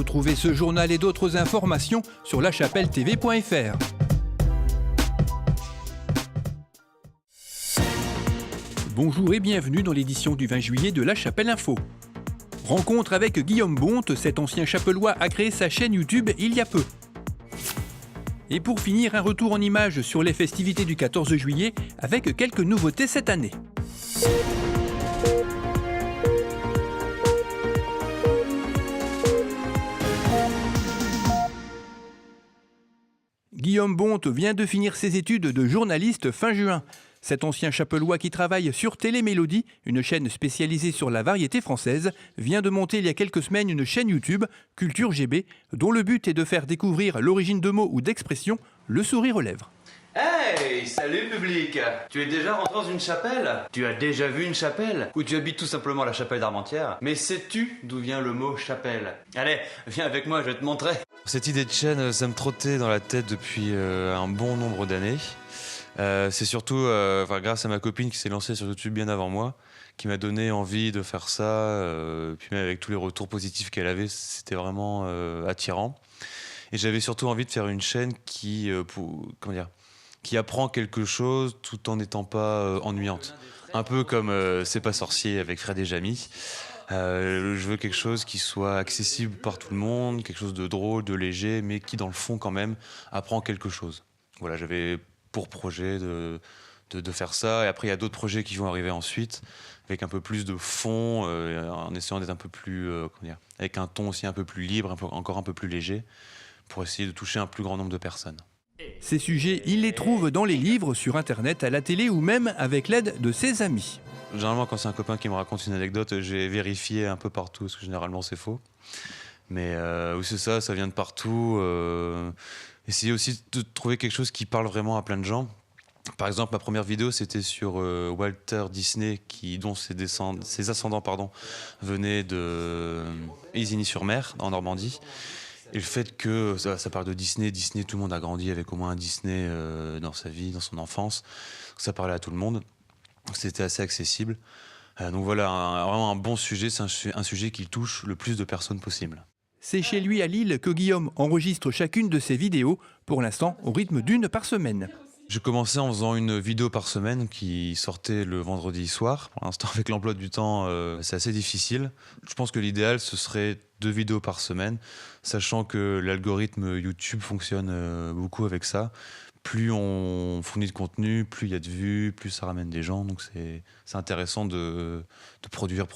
Retrouvez ce journal et d'autres informations sur lachapelle-tv.fr. Bonjour et bienvenue dans l'édition du 20 juillet de La Chapelle Info. Rencontre avec Guillaume Bonte, cet ancien chapellois a créé sa chaîne YouTube il y a peu. Et pour finir, un retour en images sur les festivités du 14 juillet avec quelques nouveautés cette année. Guillaume Bonte vient de finir ses études de journaliste fin juin. Cet ancien chapellois qui travaille sur Télémélodie, une chaîne spécialisée sur la variété française, vient de monter il y a quelques semaines une chaîne YouTube, Culture GB, dont le but est de faire découvrir l'origine de mots ou d'expressions, le sourire aux lèvres. Hey, salut public! Tu es déjà rentré dans une chapelle? Tu as déjà vu une chapelle? Ou tu habites tout simplement la chapelle d'Armentières? Mais sais-tu d'où vient le mot chapelle? Allez, viens avec moi, je vais te montrer. Cette idée de chaîne, ça me trottait dans la tête depuis un bon nombre d'années. C'est surtout grâce à ma copine qui s'est lancée sur YouTube bien avant moi, qui m'a donné envie de faire ça, puis même avec tous les retours positifs qu'elle avait, c'était vraiment attirant. Et j'avais surtout envie de faire une chaîne qui apprend quelque chose tout en n'étant pas ennuyante. Un peu comme C'est pas sorcier avec Fred et Jamy. Je veux quelque chose qui soit accessible par tout le monde, quelque chose de drôle, de léger, mais qui dans le fond quand même apprend quelque chose. Voilà, j'avais pour projet de faire ça. Et après, il y a d'autres projets qui vont arriver ensuite, avec un peu plus de fond, en essayant d'être un peu plus, avec un ton aussi un peu plus libre, encore un peu plus léger, pour essayer de toucher un plus grand nombre de personnes. Ces sujets, il les trouve dans les livres, sur Internet, à la télé ou même avec l'aide de ses amis. Généralement, quand c'est un copain qui me raconte une anecdote, j'ai vérifié un peu partout, parce que généralement c'est faux. Mais oui, c'est ça, ça vient de partout. Essayer aussi de trouver quelque chose qui parle vraiment à plein de gens. Par exemple, ma première vidéo, c'était sur Walter Disney, dont ses ascendants venaient de Isigny-sur-Mer, en Normandie. Et le fait que ça parle de Disney, tout le monde a grandi avec au moins un Disney dans sa vie, dans son enfance. Ça parlait à tout le monde. C'était assez accessible. Donc voilà, vraiment un bon sujet. C'est un sujet qui touche le plus de personnes possible. C'est chez lui à Lille que Guillaume enregistre chacune de ses vidéos, pour l'instant au rythme d'une par semaine. J'ai commencé en faisant une vidéo par semaine qui sortait le vendredi soir. Pour l'instant, avec l'emploi du temps, c'est assez difficile. Je pense que l'idéal, ce serait 2 vidéos par semaine, sachant que l'algorithme YouTube fonctionne beaucoup avec ça. Plus on fournit de contenu, plus il y a de vues, plus ça ramène des gens. Donc c'est intéressant de produire.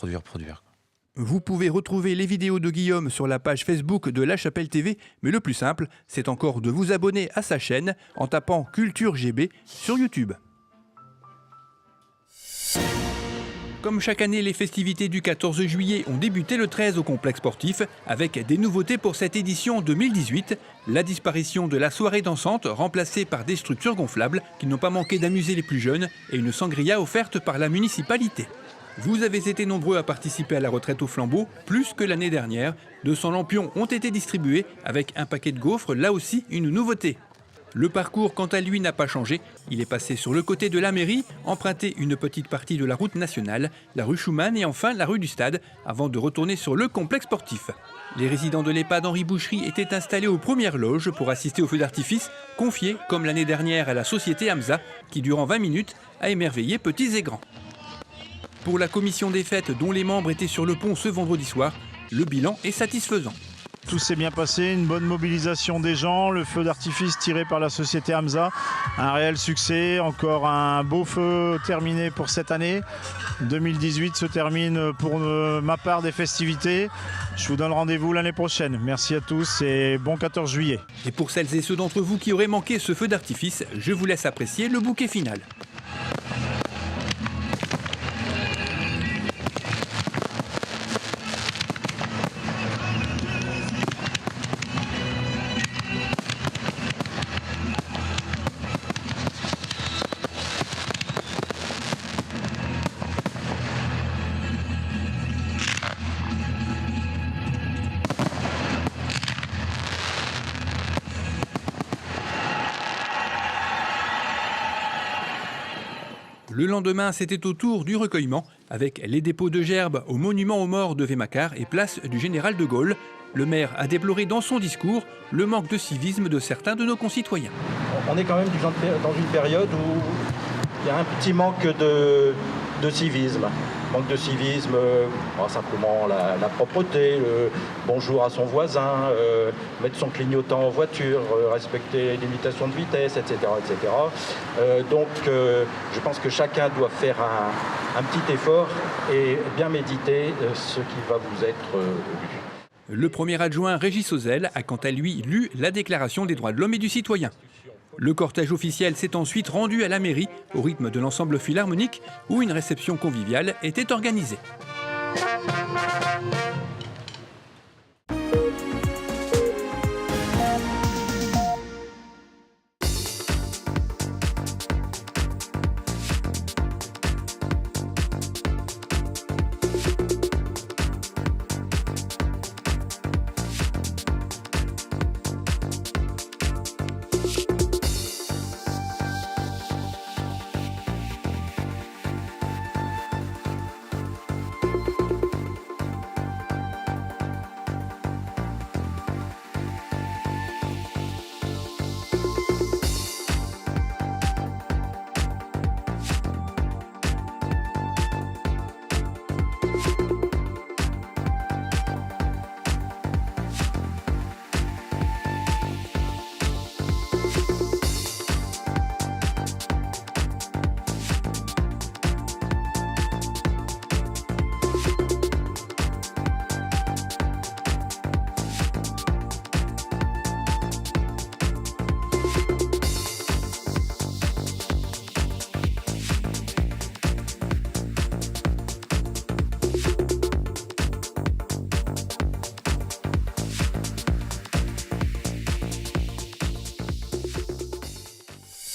Vous pouvez retrouver les vidéos de Guillaume sur la page Facebook de La Chapelle TV, mais le plus simple, c'est encore de vous abonner à sa chaîne en tapant Culture GB sur YouTube. Comme chaque année, les festivités du 14 juillet ont débuté le 13 au complexe sportif, avec des nouveautés pour cette édition 2018, la disparition de la soirée dansante remplacée par des structures gonflables qui n'ont pas manqué d'amuser les plus jeunes et une sangria offerte par la municipalité. Vous avez été nombreux à participer à la retraite au flambeau, plus que l'année dernière. 200 lampions ont été distribués avec un paquet de gaufres, là aussi une nouveauté. Le parcours, quant à lui, n'a pas changé. Il est passé sur le côté de la mairie, emprunté une petite partie de la route nationale, la rue Schumann et enfin la rue du Stade, avant de retourner sur le complexe sportif. Les résidents de l'EHPAD Henri Boucherie étaient installés aux premières loges pour assister au feu d'artifice, confiés, comme l'année dernière, à la société Hamza, qui durant 20 minutes a émerveillé petits et grands. Pour la commission des fêtes dont les membres étaient sur le pont ce vendredi soir, le bilan est satisfaisant. Tout s'est bien passé, une bonne mobilisation des gens, le feu d'artifice tiré par la société Hamza, un réel succès, encore un beau feu terminé pour cette année. 2018 se termine pour ma part des festivités. Je vous donne rendez-vous l'année prochaine. Merci à tous et bon 14 juillet. Et pour celles et ceux d'entre vous qui auraient manqué ce feu d'artifice, je vous laisse apprécier le bouquet final. Le lendemain, c'était au tour du recueillement, avec les dépôts de gerbes au monument aux morts de Vémacar et place du Général de Gaulle. Le maire a déploré dans son discours le manque de civisme de certains de nos concitoyens. On est quand même dans une période où il y a un petit manque de civisme. Manque de civisme, simplement la propreté, le bonjour à son voisin, mettre son clignotant en voiture, respecter les limitations de vitesse, etc. etc. Donc je pense que chacun doit faire un petit effort et bien méditer ce qui va vous être lu. Le premier adjoint Régis Ozel a quant à lui lu la Déclaration des droits de l'homme et du citoyen. Le cortège officiel s'est ensuite rendu à la mairie au rythme de l'ensemble philharmonique où une réception conviviale était organisée.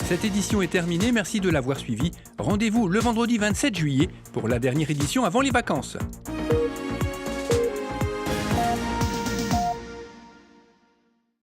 Cette édition est terminée, merci de l'avoir suivie. Rendez-vous le vendredi 27 juillet pour la dernière édition avant les vacances.